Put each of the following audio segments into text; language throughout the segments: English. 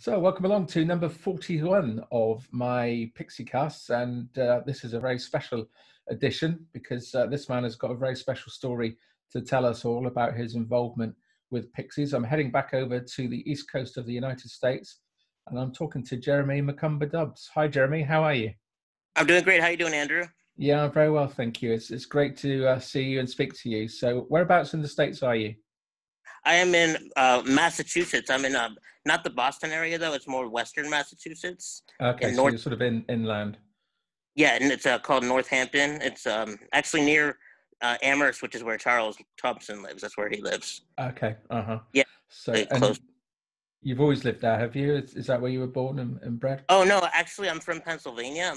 So welcome along to number 41 of my Pixiecast, and this is a very special edition because this man has got a very special story to tell us all about his involvement with Pixies. I'm heading back over to the east coast of the United States, and I'm talking to Jeremy Macomber-Dubs. Hi, Jeremy. How are you? I'm doing great. How are you doing, Andrew? Yeah, I'm very well, thank you. It's great to see you and speak to you. So whereabouts in the States are you? I am in Massachusetts. I'm in not the Boston area, though. It's more western Massachusetts. Okay, so you're sort of inland. Yeah, and it's called Northampton. It's actually near Amherst, which is where Charles Thompson lives. That's where he lives. Okay, Yeah, So, and you've always lived there, have you? Is that where you were born and bred? Oh, no, actually, I'm from Pennsylvania.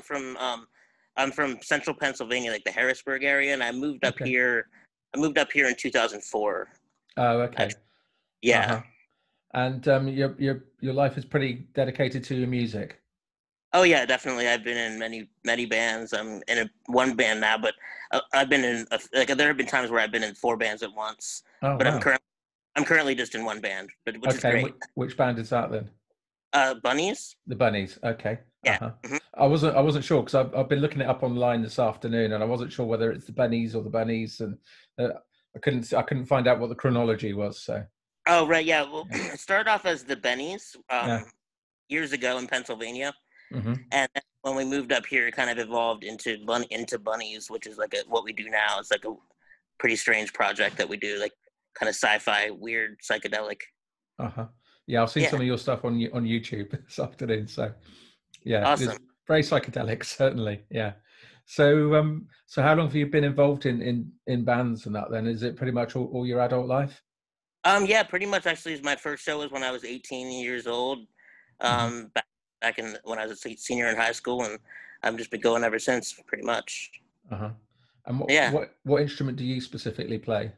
I'm from central Pennsylvania, like the Harrisburg area, and I moved up here. I moved up here in 2004. Oh, okay. Yeah. And your life is pretty dedicated to your music. Oh yeah, definitely. I've been in many bands. I'm in one band now, but I've been in there have been times where I've been in 4 bands at once. Oh, but wow. I'm currently just in one band, which is great. Which band is that then? Bunnies. The Bunnies. Okay. Yeah. Mm-hmm. I wasn't sure because I've been looking it up online this afternoon, and I wasn't sure whether it's the Bunnies or the Bunnies, and I couldn't find out what the chronology was. So. Oh right, yeah. Well, it started off as the Bennies years ago in Pennsylvania, and then when we moved up here, it kind of evolved into Bunnies, which is like what we do now. It's like a pretty strange project that we do, like kind of sci-fi, weird, psychedelic. Yeah, I've seen some of your stuff on YouTube this afternoon. So, yeah, awesome. It's very psychedelic, certainly. Yeah. So, so how long have you been involved in bands and that? Then is it pretty much all your adult life? Yeah, pretty much. Actually, my first show was when I was 18 years old. Back in when I was a senior in high school, and I've just been going ever since, pretty much. And what instrument do you specifically play?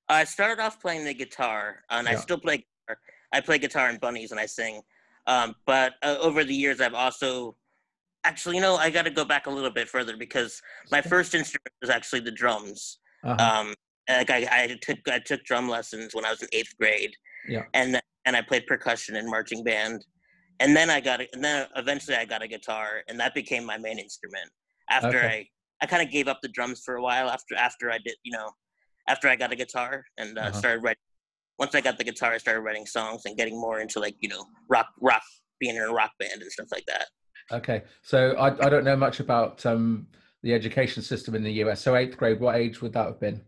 I started off playing the guitar, and I still play guitar. I play guitar in Bunnies, and I sing. But over the years, I've also actually, I got to go back a little bit further because my first instrument was actually the drums. I took drum lessons when I was in 8th grade. Yeah. And I played percussion in marching band. And then eventually I got a guitar, and that became my main instrument. After I kind of gave up the drums for a while after I did, after I got a guitar and started writing. Once I got the guitar, I started writing songs and getting more into rock, being in a rock band and stuff like that. Okay. So I don't know much about the education system in the US. So 8th grade, what age would that have been?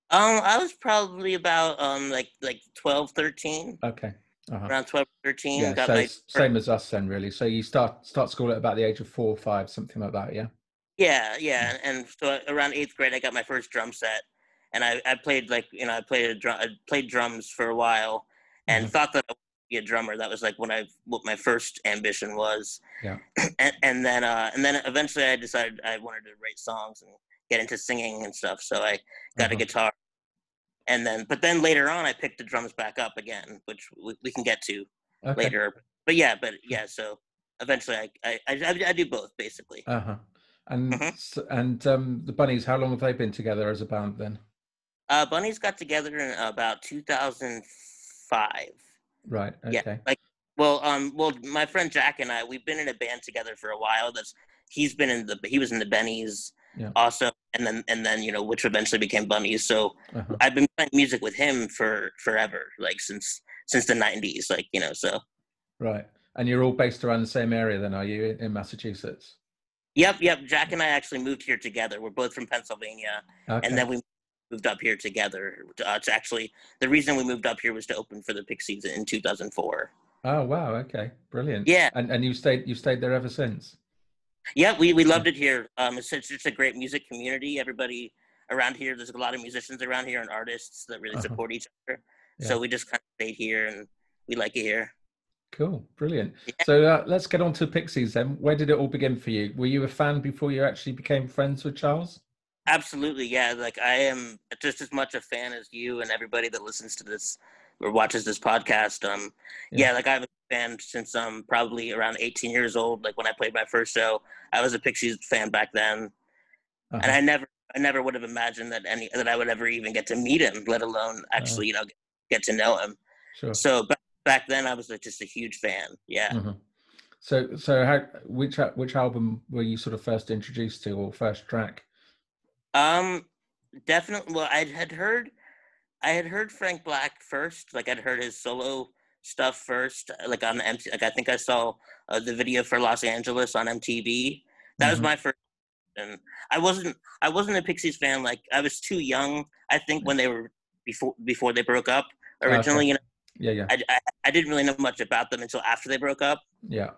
I was probably about like 12, 13. Okay. Around 12, 13. Yeah, so same as us then, really. So you start school at about the age of 4 or 5, something like that, yeah? Yeah. And so around 8th grade, I got my first drum set, and I played I played drums for a while, and thought that I would be a drummer. That was like what my first ambition was. Yeah. And then eventually I decided I wanted to write songs and get into singing and stuff. So I got a guitar. But then later on, I picked the drums back up again, which we can get to later. But yeah. So eventually, I do both basically. And the Bunnies, how long have they been together as a band then? Bunnies got together in about 2005. Right. Okay. Yeah. Well, my friend Jack and I, we've been in a band together for a while. He was in the Bennies. Yeah. Also, and then which eventually became Bunnies. So I've been playing music with him for forever, like since the 90s, so. Right, and you're all based around the same area then, are you, in Massachusetts? Yep. Jack and I actually moved here together. We're both from Pennsylvania, and then we moved up here together. It's actually the reason we moved up here was to open for the Pixies in 2004. Oh wow! Okay, brilliant. Yeah, and you stayed there ever since. Yeah, we loved it here. It's just a great music community. Everybody around here, there's a lot of musicians around here and artists that really support each other. Yeah. So we just kind of stayed here, and we like it here. Cool, brilliant. Yeah. So let's get on to Pixies then. Where did it all begin for you? Were you a fan before you actually became friends with Charles? Absolutely, yeah. Like I am just as much a fan as you and everybody that listens to this or watches this podcast. Like I've been a fan since probably around 18 years old. Like when I played my first show, I was a Pixies fan back then, and I never would have imagined that I would ever even get to meet him, let alone actually get to know him. Sure. So back then I was like just a huge fan. Yeah. Mm-hmm. So which album were you sort of first introduced to, or first track? Definitely. Well, I had heard Frank Black first. Like I'd heard his solo stuff first. Like on MTV. Like I think I saw the video for Los Angeles on MTV. That was my first. And I wasn't a Pixies fan. Like I was too young. I think when they were before they broke up originally. Okay. You know. Yeah. I didn't really know much about them until after they broke up. Yeah.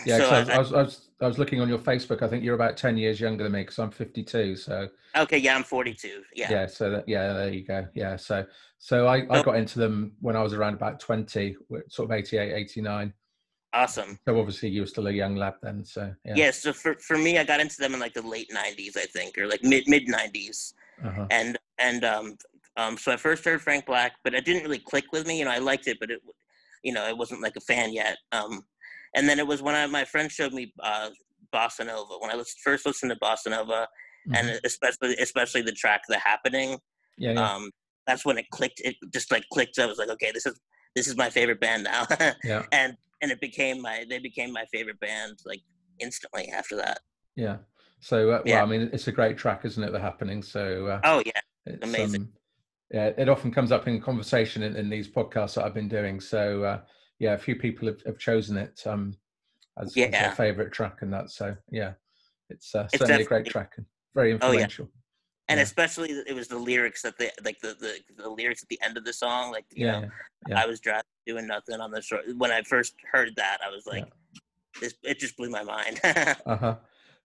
Yeah, So I was looking on your Facebook. I think you're about 10 years younger than me, because I'm 52. So okay, yeah, I'm 42. Yeah. Yeah. So there you go. Yeah. So I got into them when I was around about 20, sort of 88, 89. Awesome. So obviously you were still a young lad then. So yeah. Yeah. So for me, I got into them in like the late 90s, I think, or like mid 90s. Uh-huh. And so I first heard Frank Black, but it didn't really click with me. You know, I liked it, but it, you know, I wasn't like a fan yet. And then it was when my friend showed me Bossanova. When I first listened to Bossanova, and especially the track "The Happening," that's when it clicked. It just like clicked. I was like, okay, this is my favorite band now. Yeah. And they became my favorite band like instantly after that. Yeah. So well, I mean, it's a great track, isn't it? The Happening. So oh yeah, it's amazing. Yeah, it often comes up in conversation in these podcasts that I've been doing. So yeah, a few people have chosen it as their favorite track, and that. So yeah, it's certainly a great track and very influential. Oh, yeah. And especially it was the lyrics that the lyrics at the end of the song, like you know, I was driving doing nothing on the shore. When I first heard that, I was like, it just blew my mind.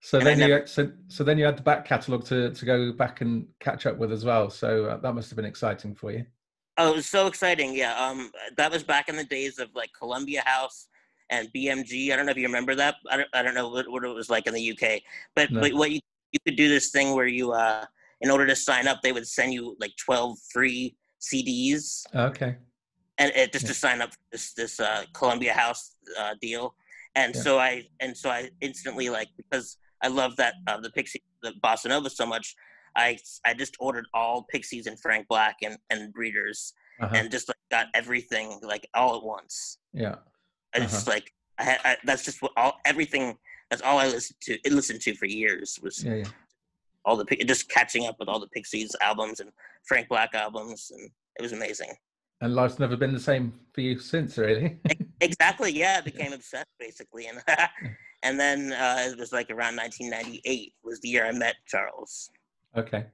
So then you had the back catalogue to go back and catch up with as well. So that must have been exciting for you. Oh, it was so exciting. Yeah. That was back in the days of like Columbia House and BMG. I don't know if you remember that. I don't know what it was like in the UK, but what you could do this thing where you in order to sign up, they would send you like 12 free CDs. Okay. And just to sign up for this Columbia House deal. And so I instantly, like, because I love that the Bossanova so much, I just ordered all Pixies and Frank Black and Breeders, and just like got everything like all at once. Yeah. I just like that's just everything. That's all I listened to for years was all just catching up with all the Pixies albums and Frank Black albums, and it was amazing. And life's never been the same for you since, really. Exactly. Yeah, I became obsessed basically, and then it was like around 1998 was the year I met Charles. Okay.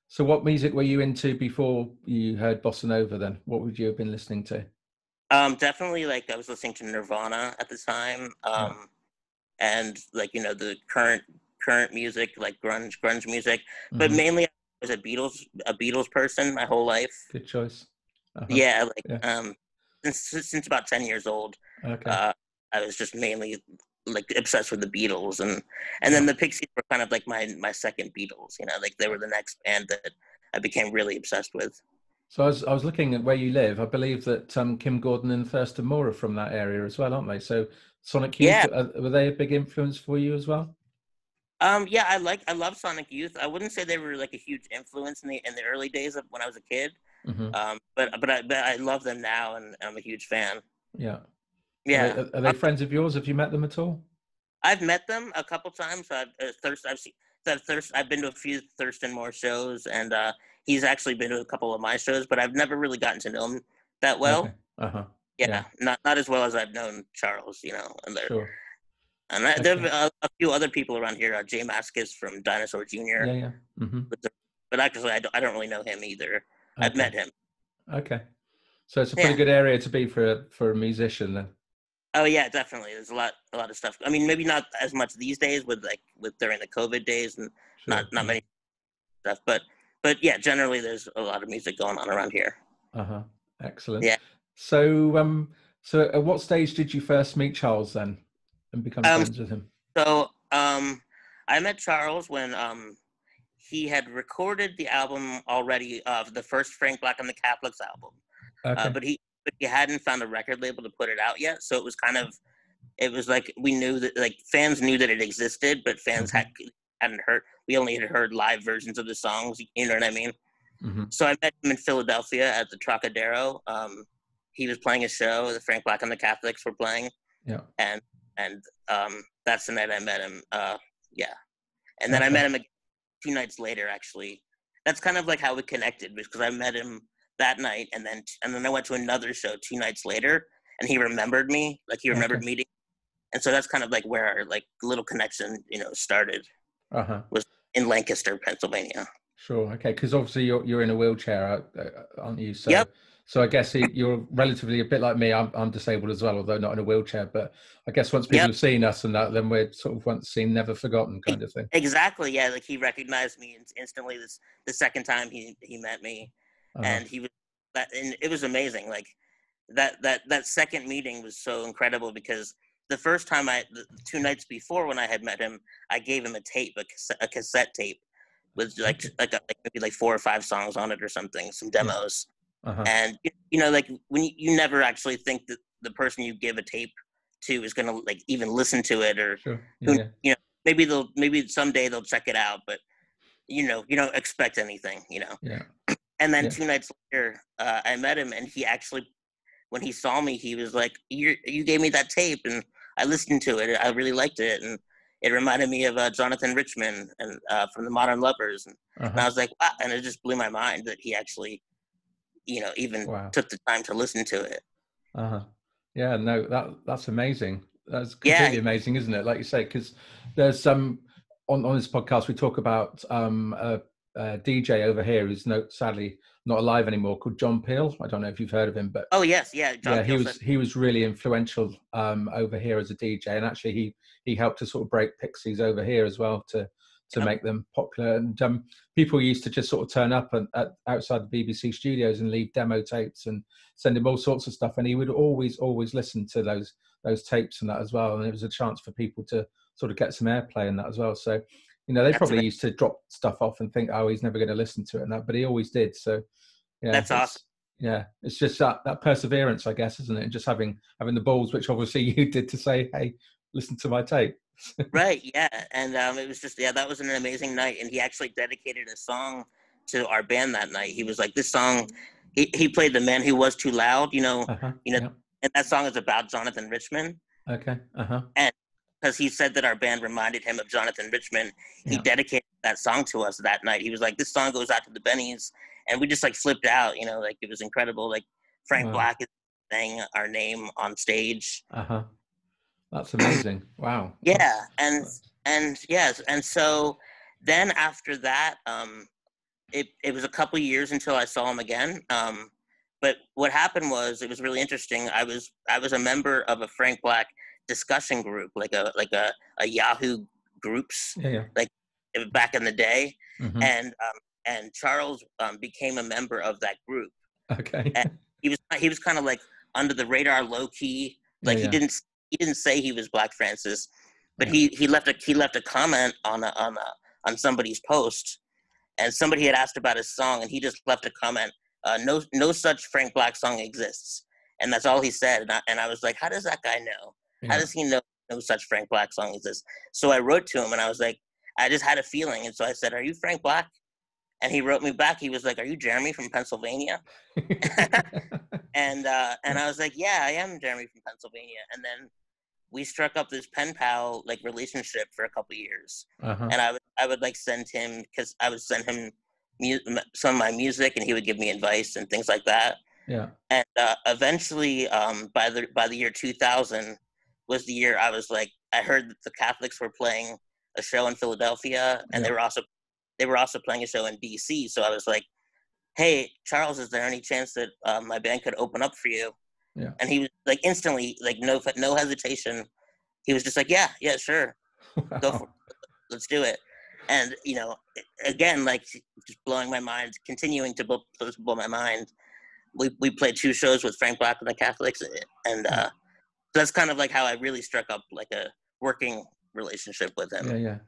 So what music were you into before you heard Bossanova then? What would you have been listening to? Definitely, like I was listening to Nirvana at the time, and like you know the current music, like grunge music, but mainly I was a Beatles person my whole life. Good choice. Yeah, like since about 10 years old, I was just mainly like obsessed with the Beatles, and then the Pixies were kind of like my second Beatles. You know, like they were the next band that I became really obsessed with. So I was looking at where you live. I believe that Kim Gordon and Thurston Moore are from that area as well, aren't they? So Sonic Youth, were they a big influence for you as well? Yeah, I love Sonic Youth. I wouldn't say they were like a huge influence in the early days of when I was a kid. But I love them now, and I'm a huge fan. Yeah. Yeah. Are they friends of yours? Have you met them at all? I've met them a couple times. I've been to a few Thurston Moore shows, and he's actually been to a couple of my shows, but I've never really gotten to know him that well. Okay. Yeah, not as well as I've known Charles, you know. And sure. And there are a few other people around here. Jay Mascis from Dinosaur Jr. Yeah. But actually, I don't really know him either. Okay. I've met him. Okay. So it's a pretty good area to be for a musician then. Oh yeah, definitely. There's a lot of stuff. I mean, maybe not as much these days with during the COVID days and not many stuff, but yeah, generally there's a lot of music going on around here. Excellent. Yeah. So so at what stage did you first meet Charles then and become friends with him? So I met Charles when he had recorded the album already of the first Frank Black and the Catholics album. Okay. But he hadn't found a record label to put it out yet, so it was like we knew that, like, fans knew that it existed, but fans hadn't heard. We only had heard live versions of the songs. You know what I mean? Mm-hmm. So I met him in Philadelphia at the Trocadero. He was playing a show. The Frank Black and the Catholics were playing. Yeah. And that's the night I met him. Yeah. And then I met him 2 nights later, actually. That's kind of like how we connected, because I met him that night, and then I went to another show 2 nights later, and he remembered me, like he remembered meeting. And so that's kind of like where our like little connection, started. Was in Lancaster, Pennsylvania. Sure. Okay. Because obviously you're in a wheelchair, aren't you? So, yep. So I guess you're relatively a bit like me. I'm disabled as well, although not in a wheelchair. But I guess once people have seen us and that, then we're sort of once seen, never forgotten kind of thing. Exactly. Yeah. Like he recognized me instantly. The second time he met me, and he was that, and it was amazing. Like that second meeting was so incredible, because the first time the 2 nights before when I had met him, I gave him a tape, a cassette tape with maybe like 4 or 5 songs on it or something, some demos. And like when you never actually think that the person you give a tape to is going to like even listen to it, or maybe someday they'll check it out, but you don't expect anything, And then 2 nights later, I met him, and he actually, when he saw me, he was like, you gave me that tape, and I listened to it. I really liked it, and it reminded me of Jonathan Richman and from the Modern Lovers, and I was like, wow, and it just blew my mind that he actually, even took the time to listen to it. Yeah, no, that's amazing. That's completely amazing, isn't it? Like you say, because there's some on this podcast we talk about a DJ over here who's sadly not alive anymore, called John Peel. I don't know if you've heard of him, but John Peel he was really influential over here as a DJ, and actually he helped to sort of break Pixies over here as well to make them popular. And people used to just sort of turn up outside the BBC studios and leave demo tapes and send him all sorts of stuff, and he would always listen to those tapes and that as well, and it was a chance for people to sort of get some airplay and that as well. So they probably used to drop stuff off and think, oh, he's never going to listen to it and that, but he always did. So that's awesome. Yeah, it's just that perseverance, I guess, isn't it? And just having the balls, which obviously you did, to say, hey, listen to my tape. Right, yeah. And it was just, that was an amazing night. And he actually dedicated a song to our band that night. He was like, this song, he played The Man Who Was Too Loud, and that song is about Jonathan Richman. Okay. And because he said that our band reminded him of Jonathan Richman, he dedicated that song to us that night. He was like, this song goes out to the Bennies. And we just like flipped out, like it was incredible. Like Frank Black is saying our name on stage. That's amazing. Wow. Yeah. And yes. And so then after that, it was a couple years until I saw him again. But what happened was, it was really interesting. I was a member of a Frank Black discussion group, like a Yahoo groups, like back in the day. And Charles became a member of that group. Okay. And he was kind of like under the radar, low key. Like he didn't say he was Black Francis, but he left a comment on somebody's post, and somebody had asked about his song, and he just left a comment. No such Frank Black song exists, and that's all he said. And I was like, how does that guy know? How does he know no such Frank Black song exists? So I wrote to him, and I was like, I just had a feeling, and so I said, are you Frank Black? And he wrote me back. He was like, are you Jeremy from Pennsylvania? And I was like, yeah, I am Jeremy from Pennsylvania. And then we struck up this pen pal like relationship for a couple of years. And I would like send him, because I would send him some of my music, and he would give me advice and things like that. Yeah. And eventually, by the year 2000 was the year I was like, I heard that the Catholics were playing a show in Philadelphia, and they were also playing a show in DC. So I was like, hey, Charles, is there any chance that my band could open up for you? Yeah. And he was like, instantly, like no hesitation. He was just like, yeah, sure. Wow. Go for it. Let's do it. And, again, like just blowing my mind, continuing to blow my mind. We played 2 shows with Frank Black and the Catholics. And that's kind of like how I really struck up like a working relationship with him. Yeah.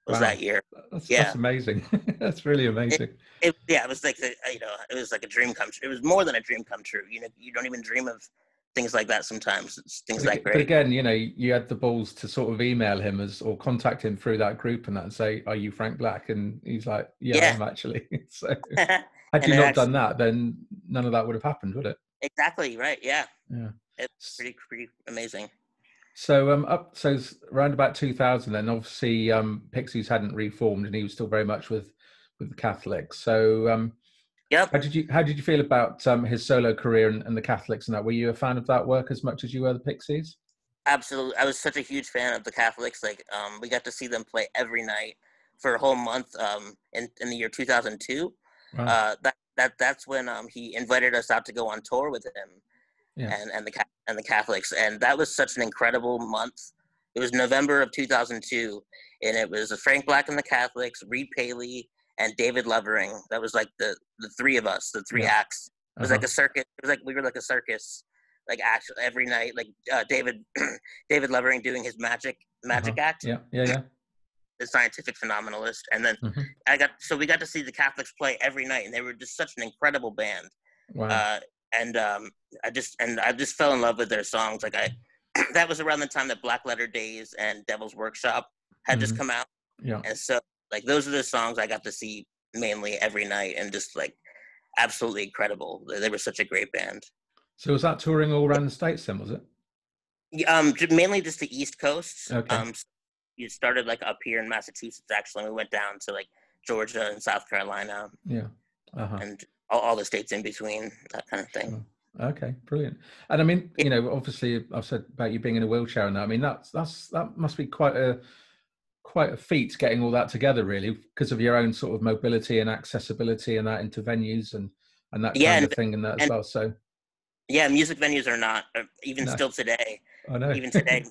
Was that year. That's amazing. That's really amazing. It was like, it was like a dream come true. It was more than a dream come true. You don't even dream of things like that sometimes. It's things that great. But again, you had the balls to sort of email him or contact him through that group and say, are you Frank Black? And he's like, yeah. I am actually. So. Had And you it not actually, done that, then none of that would have happened, would it? exactly right. Yeah, Yeah. it's pretty amazing. So around about 2000, then obviously Pixies hadn't reformed, and he was still very much with the Catholics. So Yep. how did you feel about his solo career and the Catholics and that? Were you a fan of that work as much as you were the Pixies? Absolutely. I was such a huge fan of the Catholics. Like, we got to see them play every night for a whole month in the year 2002. Wow. That's when he invited us out to go on tour with him Yeah. and the Catholics, and that was such an incredible month. It was November of 2002, and it was Frank Black and the Catholics, Reed Paley, and David Levering. That was like the three of us, the three acts. It was like a circus. It was like we were like a circus, like actually every night. Like David David Levering doing his magic act. Yeah. The scientific phenomenalist, and then we got to see the Catholics play every night, and they were just such an incredible band. Wow. And I just fell in love with their songs. Like that was around the time that Black Letter Days and Devil's Workshop had just come out. Yeah. And so like those are the songs I got to see mainly every night, and just like absolutely incredible. They were such a great band. So was that touring all around the States then, was it? Mainly just the East Coast. Okay. You started like up here in Massachusetts actually, and we went down to like Georgia and South Carolina. Yeah. And all the states in between, that kind of thing. Okay, brilliant. And I mean, you know, obviously I've said about you being in a wheelchair and that. I mean, that must be quite a feat getting all that together, really, because of your own sort of mobility and accessibility and that into venues and that kind of thing and that as well. So yeah, music venues are not, even still today. I know. Even today,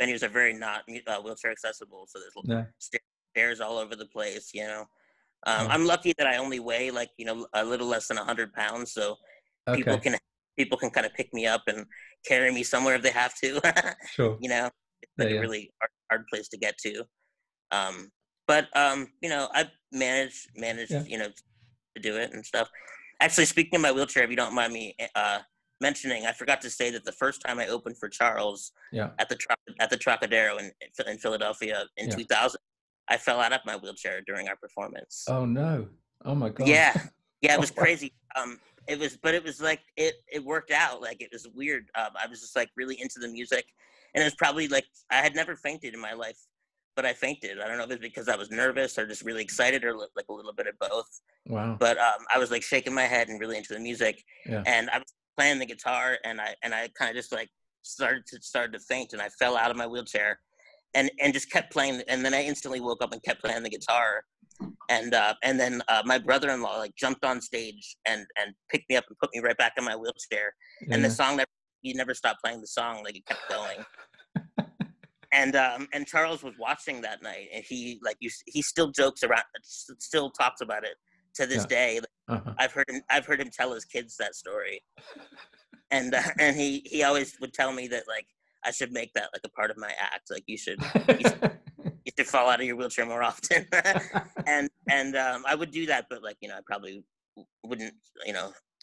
venues are very not wheelchair accessible. So there's stairs all over the place. You know, I'm lucky that I only weigh like a little less than 100 pounds, so people can kind of pick me up and carry me somewhere if they have to. Sure. You know, it's like a really hard place to get to. But I've managed to do it and stuff. Actually, speaking of my wheelchair, if you don't mind me mentioning, I forgot to say that the first time I opened for Charles at the Trocadero in Philadelphia in 2000, I fell out of my wheelchair during our performance. Oh no! Oh my God! Yeah, it was crazy. It was like it worked out. Like it was weird. I was just like really into the music, and it was probably like I had never fainted in my life, but I fainted. I don't know if it's because I was nervous or just really excited or like a little bit of both. Wow! But I was like shaking my head and really into the music, and I was playing the guitar, and I kind of just like started to faint, and I fell out of my wheelchair, and just kept playing, and then I instantly woke up and kept playing the guitar. And then my brother-in-law like jumped on stage and picked me up and put me right back in my wheelchair. And the song he never stopped playing the song, like it kept going. And Charles was watching that night, and he still jokes around, still talks about it to this day. I've heard him tell his kids that story, and he always would tell me that like I should make that like a part of my act. Like you should fall out of your wheelchair more often. and I would do that, but like I probably wouldn't.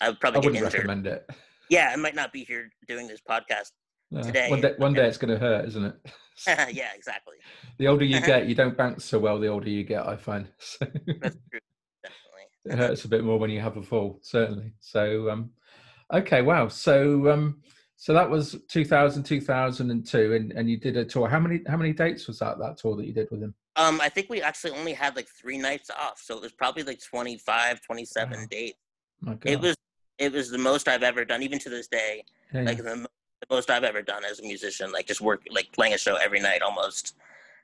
I would probably get injured. Recommend it. Yeah, I might not be here doing this podcast today. One day it's going to hurt, isn't it? Yeah, exactly. The older you get, you don't bounce so well. The older you get, I find. So that's true. Definitely. It hurts a bit more when you have a fall, certainly. So, okay, wow. So that was 2002, and you did a tour. How many dates was that tour that you did with him? I think we actually only had like 3 nights off, so it was probably like 25, 27 dates. My God. It was the most I've ever done, even to this day. The most I've ever done as a musician, like just work, like playing a show every night almost.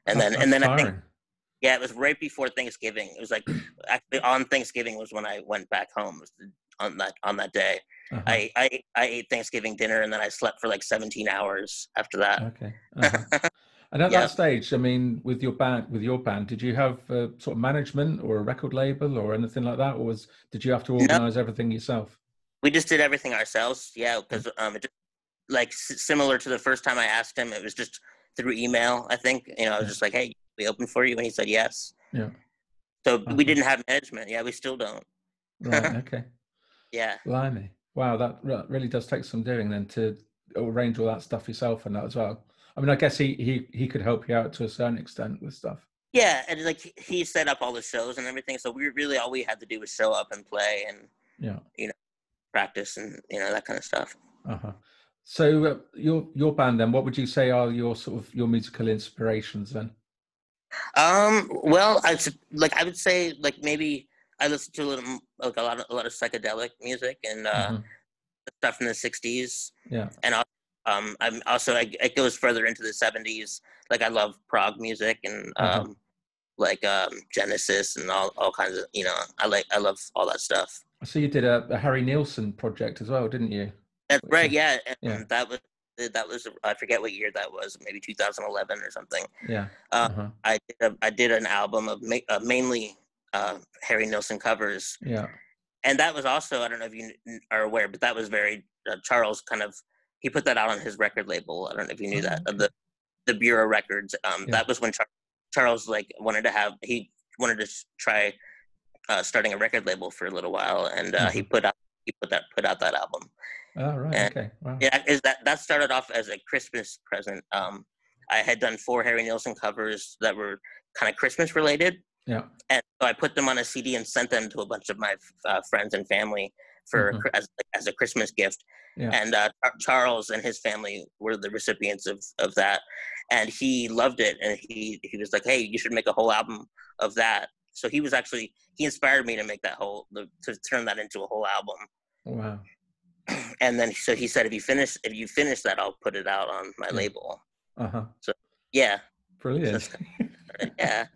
And then I think, it was right before Thanksgiving. It was like actually on Thanksgiving was when I went back home. It was on that day. I ate Thanksgiving dinner, and then I slept for like 17 hours after that. Okay. And at that stage, I mean, with your band, did you have sort of management or a record label or anything like that, or did you have to organize everything yourself? We just did everything ourselves. Yeah, because like similar to the first time I asked him, it was just through email. I think I was just like, "Hey, we open for you," and he said yes. Yeah. So we didn't have management. Yeah, we still don't. Right. Okay. Yeah. Blimey. Wow, that really does take some doing then to arrange all that stuff yourself and that as well. I mean, I guess he could help you out to a certain extent with stuff. Yeah, and like he set up all the shows and everything, so we really all we had to do was show up and play, and Yeah. Practice and that kind of stuff. So your band then, what would you say are your sort of your musical inspirations then? Well, I would say like maybe I listen to a lot of psychedelic music and stuff from the 60s. Yeah. And I'm also it goes further into the 70s. Like I love prog music and Genesis and all kinds of I love all that stuff. So you did a Harry Nilsson project as well, didn't you? That's right. Yeah. Yeah. That was I forget what year that was. Maybe 2011 or something. Yeah. I did an album of mainly Harry Nilsson covers. Yeah. And that was also, I don't know if you are aware, but that was very Charles he put that out on his record label. I don't know if you knew that. The Bureau Records. That was when Charles wanted to try starting a record label for a little while, and he put out that album. Oh, right. And, okay. Wow. Yeah, that started off as a Christmas present. I had done 4 Harry Nilsson covers that were kind of Christmas related. Yeah. And so I put them on a CD and sent them to a bunch of my friends and family as a Christmas gift. Yeah. And Charles and his family were the recipients of that, and he loved it. And he was like, "Hey, you should make a whole album of that." So he inspired me to make to turn that into a whole album. Wow. And then so he said, if you finish that, I'll put it out on my label. So yeah. Brilliant. So, yeah.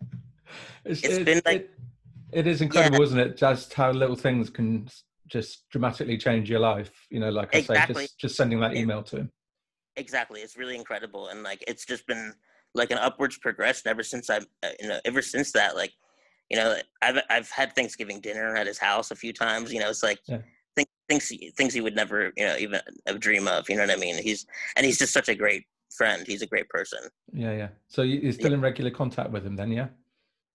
It's been like it is incredible, isn't it? Just how little things can just dramatically change your life. Like I say, just sending that email to him. Exactly, it's really incredible, and it's just been like an upwards progression ever since ever since that. I've had Thanksgiving dinner at his house a few times. It's like things he would never even dream of. You know what I mean? He's just such a great friend. He's a great person. Yeah. So you're still in regular contact with him then, yeah?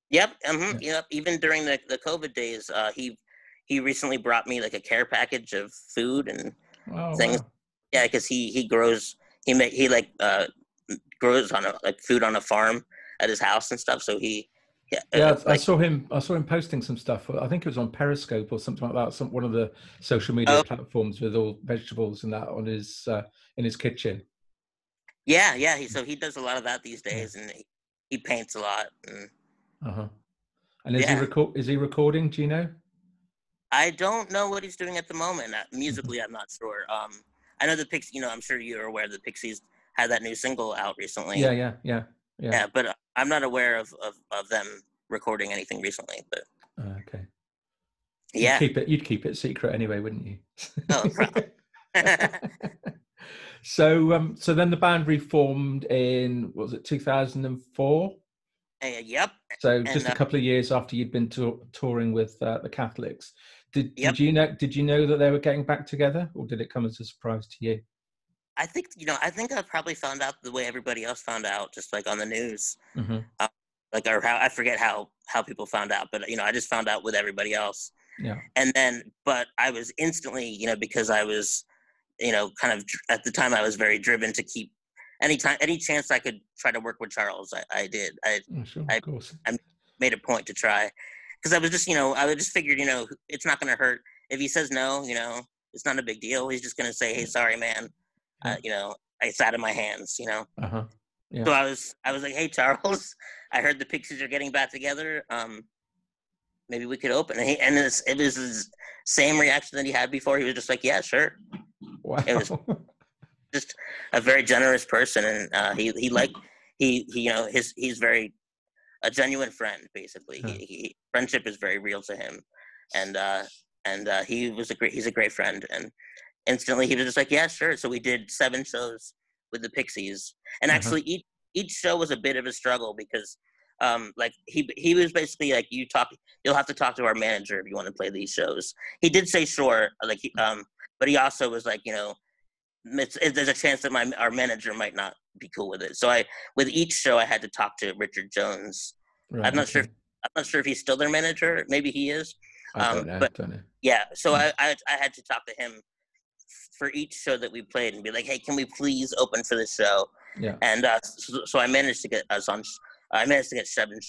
Yep. Yep. Even during the COVID days, he recently brought me like a care package of food and things. Wow. Yeah, because he grows. He grows on food on a farm at his house and stuff. So I saw him posting some stuff. I think it was on Periscope or something like that. One of the social media platforms with all vegetables and that on his in his kitchen. Yeah. He does a lot of that these days, and he paints a lot. And is he recording? Do you know? I don't know what he's doing at the moment. Musically, I'm not sure. I know the Pixies. I'm sure you're aware the Pixies had that new single out recently. Yeah. But I'm not aware of them recording anything recently. But okay. Yeah. You'd keep it secret anyway, wouldn't you? Oh, probably. So then the band reformed in, what was it, 2004? Yep. So just a couple of years after you'd been touring with the Catholics. Did you know that they were getting back together, or did it come as a surprise to you? I think I probably found out the way everybody else found out, just like on the news. Or how I forget how people found out, but I just found out with everybody else. Yeah. And then, but I was instantly, because I was, kind of at the time I was very driven to keep any chance I could try to work with Charles. I did. Of course. I made a point to try, because I was just, I just figured, it's not going to hurt if he says no. It's not a big deal. He's just going to say, "Hey, sorry, man. It's out of my hands." Yeah. So I was like, "Hey, Charles, I heard the Pixies are getting back together. Maybe we could open." And it was his same reaction that he had before. He was just like, "Yeah, sure." Wow. It was just a very generous person, and he's very a genuine friend. Basically, friendship is very real to him, and he's a great friend. And instantly, he was just like, "Yeah, sure." So we did 7 shows with the Pixies, and actually each show was a bit of a struggle because he was basically like, you'll have to talk to our manager if you want to play these shows. He did say sure, but he also was like, there's a chance that our manager might not be cool with it. So with each show I had to talk to Richard Jones. Right, I'm not sure if he's still their manager. Maybe he is. I don't know. Yeah, so I had to talk to him for each show that we played and be like, "Hey, can we please open for this show?" Yeah. And so I managed to get us on. I managed to get 7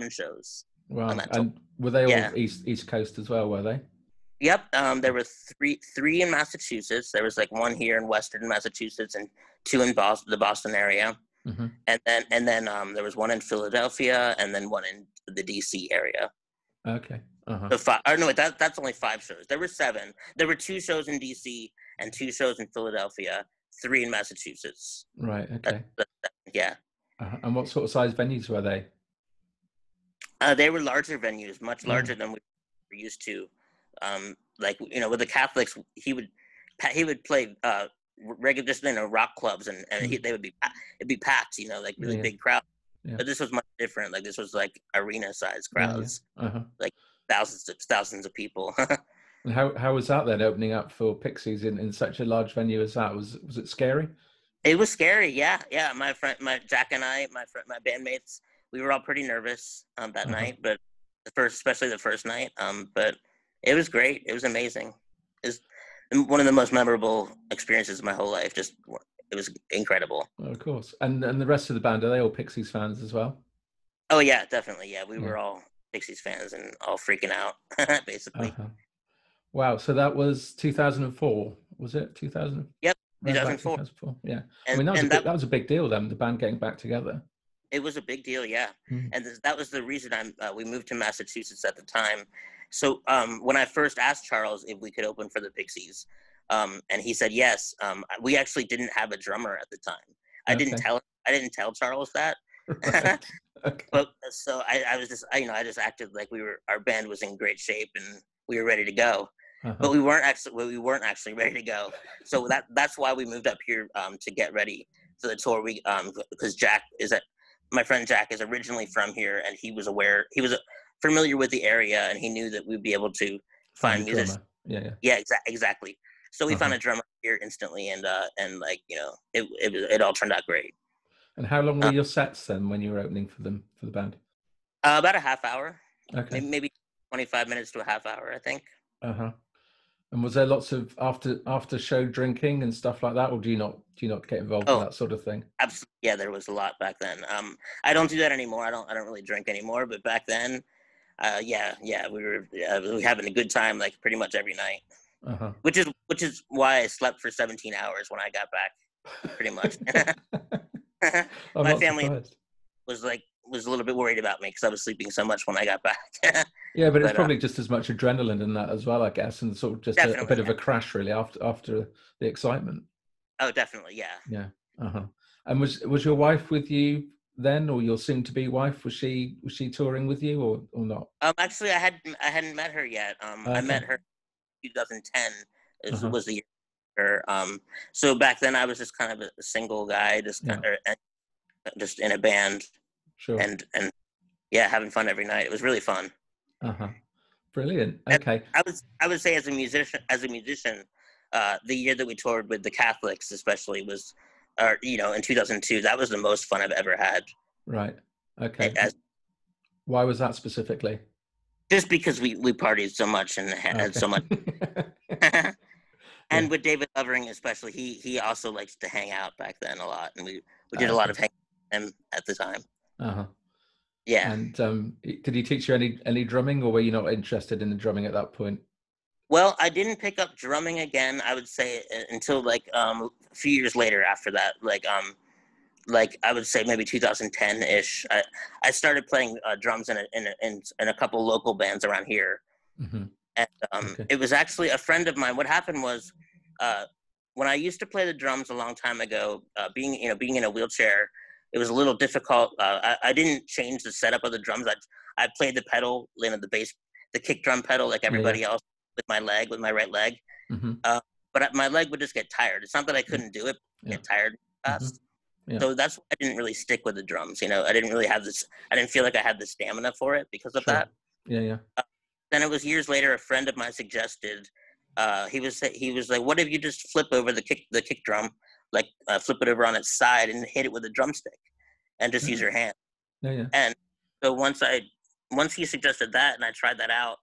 shows. Wow. And were they all East Coast as well? Were they? Yep. There were three in Massachusetts. There was like one here in Western Massachusetts and two in Boston, the Boston area. Mm-hmm. And then there was one in Philadelphia and then one in the DC area. Okay. Uh-huh. So five. Or no, that's only 5 shows. There were 7. There were 2 shows in DC and 2 shows in Philadelphia, 3 in Massachusetts. Right. Okay. Yeah. Uh-huh. And what sort of size venues were they? They were larger venues, much larger than we were used to. Like, with the Catholics, he would play regular, just rock clubs, and it'd be packed, like really big crowds. Yeah. But this was much different. Like, this was like arena size crowds, like thousands of people. And how was that then, opening up for Pixies in such a large venue as that? Was it scary? It was scary. Yeah. My Jack and I, my bandmates, we were all pretty nervous that night, but especially the first night. But it was great. It was amazing. It was one of the most memorable experiences of my whole life. It was incredible. Well, of course. And the rest of the band, are they all Pixies fans as well? Oh yeah, definitely. Yeah, we were all Pixies fans and all freaking out, basically. Wow. So that was 2004, was it? 2000? Yep, 2004. 2004. Yeah. That was a big deal then, the band getting back together. It was a big deal, yeah. And that was the reason we moved to Massachusetts at the time. So when I first asked Charles if we could open for the Pixies, and he said yes, we actually didn't have a drummer at the time. I didn't tell Charles that. Right. Okay. But so I was just, I just acted like our band was in great shape and we were ready to go. But we weren't actually ready to go. So that's why we moved up here to get ready for the tour. Because my friend Jack is originally from here, and he was familiar with the area, and he knew that we'd be able to find musicians. Yeah, exactly. So we found a drummer here instantly, and it all turned out great. And how long were your sets then when you were opening for the band? About a half hour. Okay. Maybe 25 minutes to a half hour, I think. And was there lots of after show drinking and stuff like that, or do you not get involved in that sort of thing? Absolutely. Yeah, there was a lot back then. I don't do that anymore. I don't really drink anymore. But back then, we were having a good time like pretty much every night. Which is why I slept for 17 hours when I got back, pretty much. My family was a little bit worried about me because I was sleeping so much when I got back. Yeah, but it's probably just as much adrenaline in that as well, I guess, and sort of just a bit of a crash really after the excitement. Oh, definitely, yeah. Yeah. And was your wife with you then, or your soon-to-be wife? Was she touring with you or not? Actually, I hadn't met her yet. I met her in 2010. Was the year. So back then I was just kind of a single guy, just in a band. Sure. And yeah, having fun every night. It was really fun. Brilliant. Okay. And I would say as a musician, the year that we toured with the Catholics, especially, was, in 2002. That was the most fun I've ever had. Right. Okay. Why was that specifically? Just because we partied so much and had so much. And with David Lovering especially, he also likes to hang out back then a lot, and we did a lot of hanging with him at the time. Yeah. And did he teach you any drumming, or were you not interested in the drumming at that point? Well, I didn't pick up drumming again, I would say, until like a few years later after that. Like I would say maybe 2010-ish. I started playing drums in a couple local bands around here. And it was actually a friend of mine. What happened was when I used to play the drums a long time ago, being in a wheelchair, it was a little difficult. I didn't change the setup of the drums. I played the pedal, the bass, the kick drum pedal like everybody else with my right leg. But my leg would just get tired. It's not that I couldn't do it, get tired fast. So that's why I didn't really stick with the drums. I didn't really have this. I didn't feel like I had the stamina for it because of that. Then it was years later. A friend of mine suggested. He was like, "What if you just flip over the kick drum, like flip it over on its side and hit it with a drumstick, and just use your hand?" And so once he suggested that, and I tried that out,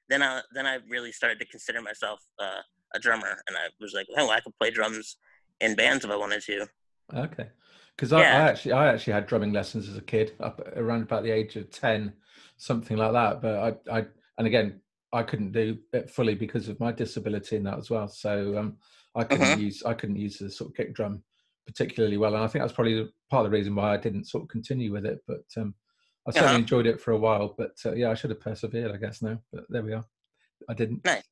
then I really started to consider myself a drummer, and I was like, "Oh, I could play drums in bands if I wanted to." Okay, because I actually had drumming lessons as a kid, up around about the age of 10, something like that. But and again, I couldn't do it fully because of my disability and that as well. So I couldn't use the sort of kick drum particularly well, and I think that's probably part of the reason why I didn't sort of continue with it. But I certainly enjoyed it for a while. But yeah, I should have persevered, I guess now. But there we are. I didn't. Nice.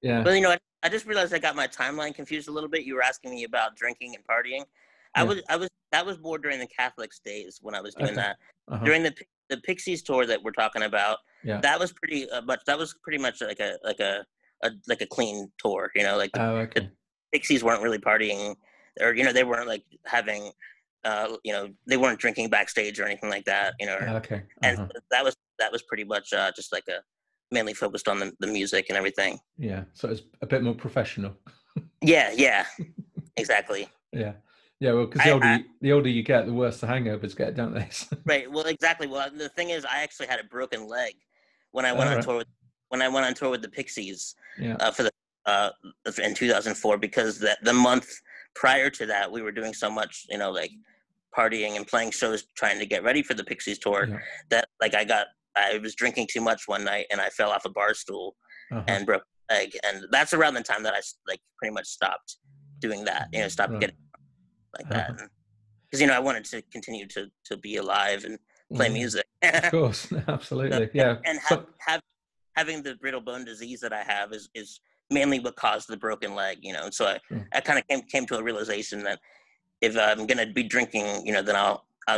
Yeah. Well, you know what? I just realized I got my timeline confused a little bit. You were asking me about drinking and partying. That was more during the Catholics days when I was doing that. During the Pixies tour that we're talking about, that was pretty much like a clean tour. You know, like the Pixies weren't really partying, or you know, they weren't like having, you know, they weren't drinking backstage or anything like that. You know, and that was pretty much just like mainly focused on the music and everything. Yeah, so it's a bit more professional. Yeah, exactly. Yeah, well, because the older you get, the worse the hangovers get, don't they? Right. Well, exactly. Well, the thing is, I actually had a broken leg when I went on tour. When I went on tour with the Pixies in 2004, because the month prior to that, we were doing so much, you know, like partying and playing shows, trying to get ready for the Pixies tour, that like I was drinking too much one night and I fell off a bar stool and broke my leg, and that's around the time that I like pretty much stopped doing that. You know, stopped getting like that, because you know I wanted to continue to be alive and play music. Of course, absolutely, so, and having the brittle bone disease that I have is mainly what caused the broken leg. You know, and so I kind of came to a realization that if I'm going to be drinking, you know, then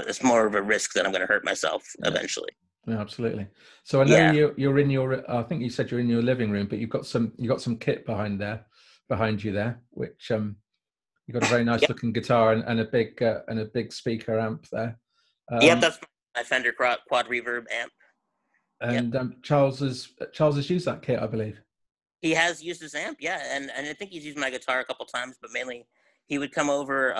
it's more of a risk that I'm going to hurt myself eventually. Yeah, absolutely. So I know you're in your. I think you said you're in your living room, but you got some kit behind you there, which you got a very nice looking guitar and a big speaker amp there. That's my Fender Quad Reverb amp. And Charles has used that kit, I believe. He has used his amp, and I think he's used my guitar a couple times, but mainly he would come over.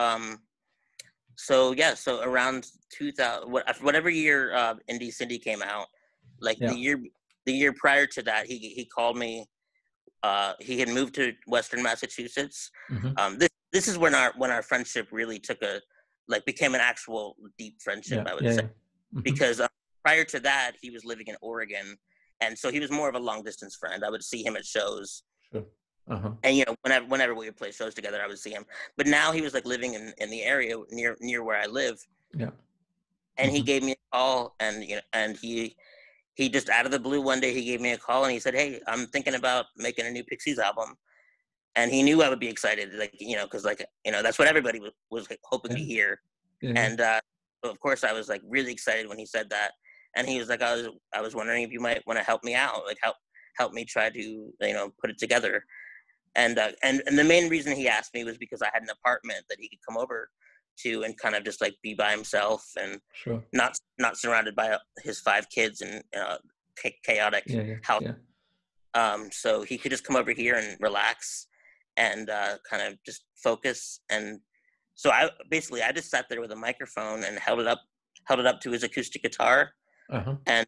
So around 2000, whatever year Indie Cindy came out, like the year prior to that, he called me. He had moved to Western Massachusetts. This is when our friendship really became an actual deep friendship. I would say, because prior to that, he was living in Oregon, and so he was more of a long distance friend. I would see him at shows. Sure. And you know, whenever we would play shows together, I would see him. But now he was like living in the area near where I live. Yeah. And he gave me a call, and you know, and he just out of the blue one day he gave me a call and he said, "Hey, I'm thinking about making a new Pixies album." And he knew I would be excited, like, you know, because like, you know, that's what everybody was like, hoping to hear. And so of course I was like really excited when he said that. And he was like, I was wondering if you might want to help me out, like help me try to, you know, put it together. And the main reason he asked me was because I had an apartment that he could come over to and kind of just like be by himself and not surrounded by his 5 kids and chaotic house. So he could just come over here and relax and kind of just focus. And so I just sat there with a microphone and held it up to his acoustic guitar and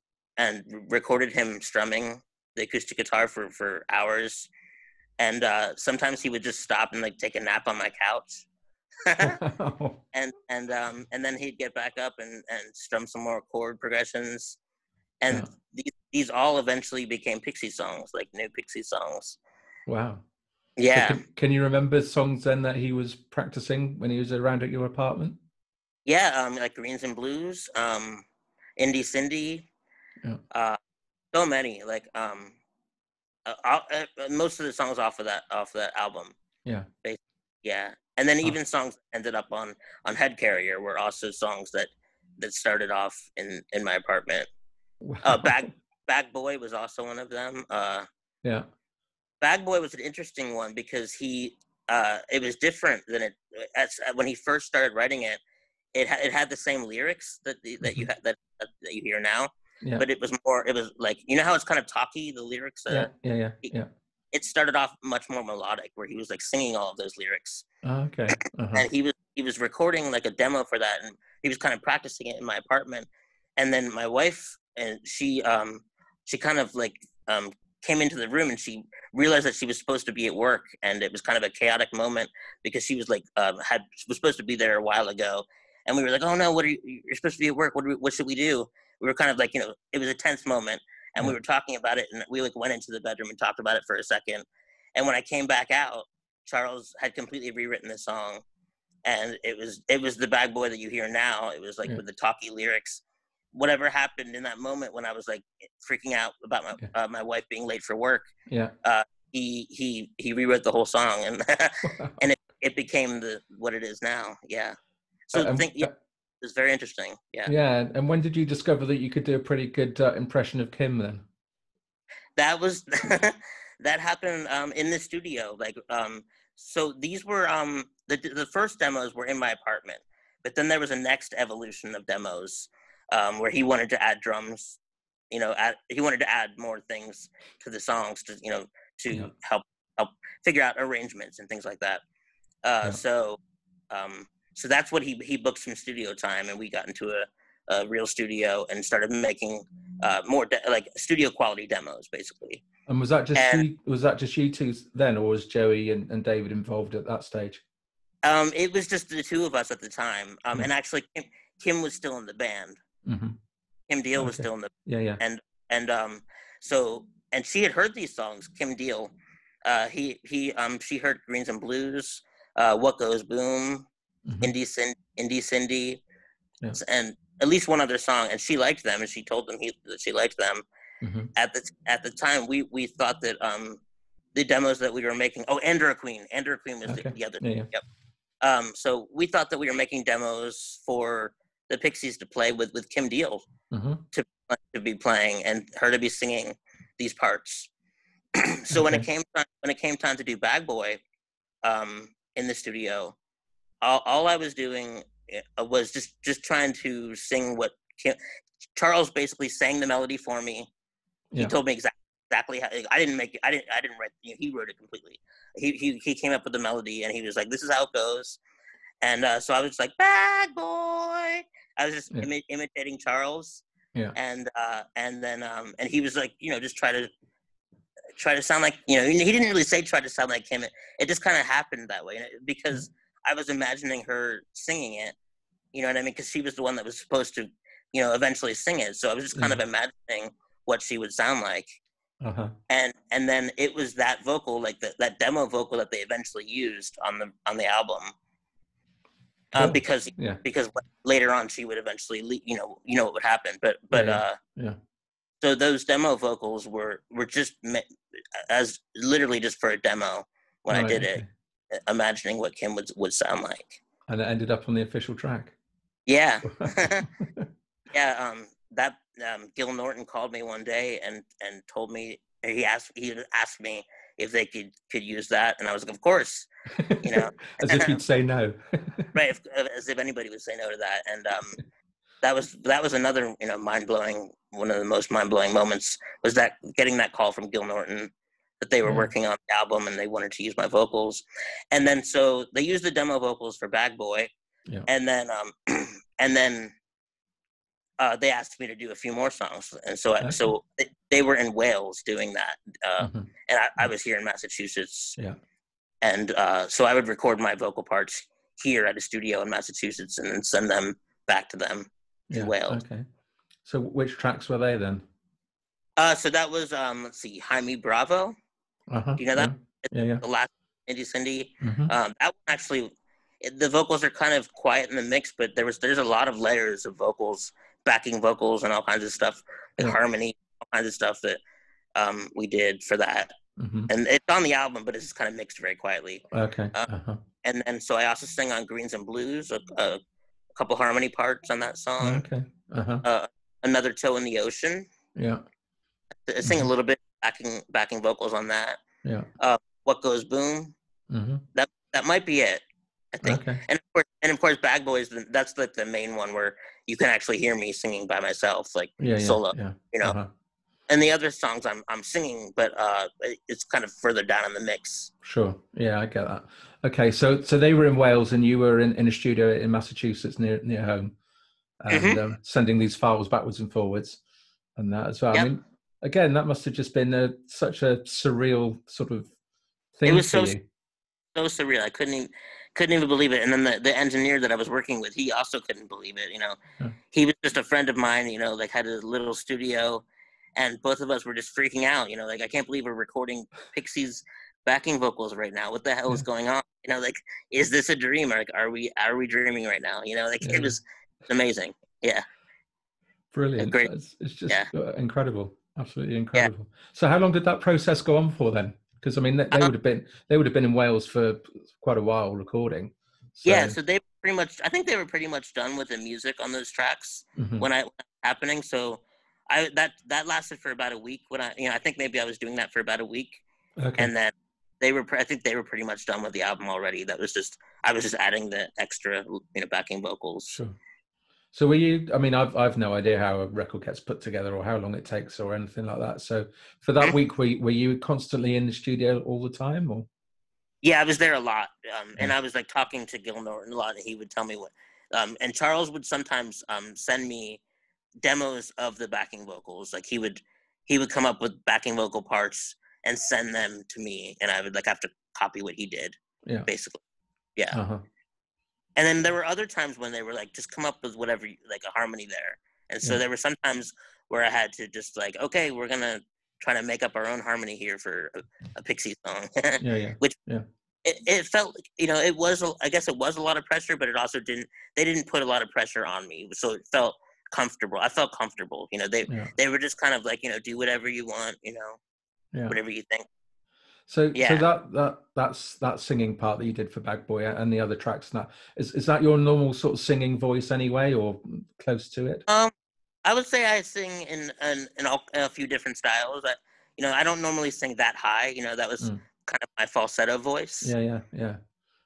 recorded him strumming the acoustic guitar for hours. And sometimes he would just stop and like take a nap on my couch. and then he'd get back up and strum some more chord progressions. And these all eventually became Pixie songs, like new Pixie songs. Wow. Yeah. So can you remember songs then that he was practicing when he was around at your apartment? Yeah, like Greens and Blues, Indie Cindy, so many. Like most of the songs off of that album. Yeah. Yeah, and then even songs ended up on Head Carrier were also songs that started off in my apartment. Wow. Bagboy was also one of them. Bagboy was an interesting one because it was different than it when he first started writing it. It had the same lyrics that you that you hear now, but it was like, you know how it's kind of talky, the lyrics. It started off much more melodic, where he was like singing all of those lyrics. Okay. And he was recording like a demo for that, and he was kind of practicing it in my apartment. And then my wife, and she kind of like came into the room, and she realized that she was supposed to be at work, and it was kind of a chaotic moment because she was like was supposed to be there a while ago, and we were like, "Oh no, you're supposed to be at work. What should we do?" We were kind of like, you know, it was a tense moment, And we were talking about it, and we like went into the bedroom and talked about it for a second. And when I came back out, Charles had completely rewritten the song, and it was the Bagboy that you hear now. It was like with the talky lyrics. Whatever happened in that moment when I was like freaking out about my wife being late for work. He rewrote the whole song, and and it became what it is now. Yeah. So it was very interesting. Yeah. Yeah. And when did you discover that you could do a pretty good impression of Kim then? That was that happened in the studio. Like so these were the first demos were in my apartment, but then there was a next evolution of demos where he wanted to add drums. He wanted to add more things to the songs to help figure out arrangements and things like that. So that's what he booked some studio time, and we got into a real studio and started making more like studio quality demos, basically. And was that just you two then, or was Joey and David involved at that stage? It was just the two of us at the time, and actually Kim was still in the band. Mm-hmm. Kim Deal was still in the and she had heard these songs. Kim Deal, she heard Greens and Blues, What Goes Boom, Indie Cindy, and at least one other song, and she liked them, and she told them that she liked them. Mm-hmm. At the time, we thought that the demos that we were making. Oh, Andra Queen was the other. Yeah. Yep. So we thought that we were making demos for the Pixies to play with Kim Deal to be playing and her to be singing these parts. So when it came time to do Bagboy in the studio, all I was doing was just trying to sing what Charles basically sang the melody for me. He told me exactly how. I didn't make it. I didn't write. He wrote it completely. He came up with the melody, and he was like, "This is how it goes." And so I was like, "Bagboy." I was just imitating Charles. Yeah. And then he was like, just try to sound like, he didn't really say try to sound like him. It just kind of happened that way, because I was imagining her singing it. You know what I mean? Because she was the one that was supposed to, eventually sing it. So I was just kind of imagining what she would sound like. Uh-huh. And then it was that vocal, like that demo vocal that they eventually used on the album. Cool. Because later on she would eventually, what would happen. But So those demo vocals were just as literally just for a demo when I did it, imagining what Kim would sound like. And it ended up on the official track. Yeah. Yeah. Gil Norton called me one day and told me he asked me if they could use that, and I was like, of course, as if you'd say no. Right, as if anybody would say no to that. And that was another one of the most mind-blowing moments was that getting that call from Gil Norton that they were working on the album and they wanted to use my vocals. And then so they used the demo vocals for Bagboy. Yeah. And then they asked me to do a few more songs, and so they were in Wales doing that, and I was here in Massachusetts. Yeah. And so I would record my vocal parts here at a studio in Massachusetts and then send them back to them to Wales. Okay. So which tracks were they then? So that was let's see, Jaime Bravo. Do you know that? Yeah. The last Indie Cindy. That one actually, the vocals are kind of quiet in the mix, but there's a lot of layers of vocals, backing vocals, and all kinds of stuff, and harmony, all kinds of stuff that we did for that. And it's on the album, but it's just kind of mixed very quietly. Okay. And then so I also sing on Greens and Blues, a couple harmony parts on that song. Okay. Another Toe in the Ocean. Yeah. I sing a little bit backing vocals on that. Yeah. What Goes Boom. That might be it, I think. Okay. And of course Bagboy that's like the main one where you can actually hear me singing by myself, like solo. Yeah. And the other songs I'm singing, but it's kind of further down in the mix. Sure. Yeah, I get that. Okay, so they were in Wales and you were in a studio in Massachusetts near home, and sending these files backwards and forwards, and that as well. Yep. I mean, again, that must have just been such a surreal sort of thing. It was so surreal. I couldn't even believe it. And then the engineer that I was working with, he also couldn't believe it. He was just a friend of mine. Like had a little studio. and both of us were just freaking out. Like, I can't believe we're recording Pixies backing vocals right now. What the hell is going on? Like, is this a dream? Or like, are we dreaming right now? Like, it was amazing. Yeah. Brilliant. Great. It's just incredible. Absolutely incredible. Yeah. So how long did that process go on for then? Because I mean, they would have been in Wales for quite a while recording. So. Yeah, so I think they were pretty much done with the music on those tracks when it was happening. So that lasted for about a week. I think maybe I was doing that for about a week, and then I think they were pretty much done with the album already. I was just adding the extra, backing vocals. Sure. So were you? I mean, I've no idea how a record gets put together or how long it takes or anything like that. So for that week, were you constantly in the studio all the time, or? Yeah, I was there a lot, and I was like talking to Gil Norton a lot, and he would tell me what. And Charles would sometimes send me demos of the backing vocals. Like he would come up with backing vocal parts and send them to me, and I would like have to copy what he did. Yeah, basically. Yeah. Uh-huh. And then there were other times when they were like, just come up with whatever, like a harmony there. And so there were some times where I had to just like, okay, we're going to try to make up our own harmony here for a Pixie song. Which it felt, it was, I guess it was a lot of pressure, but it also they didn't put a lot of pressure on me. So it felt comfortable. I felt comfortable. They were just kind of like, do whatever you want, whatever you think. So that's that singing part that you did for Bagboy and the other tracks. And that is that your normal sort of singing voice anyway, or close to it? I would say I sing in a few different styles. I don't normally sing that high. That was kind of my falsetto voice. Yeah.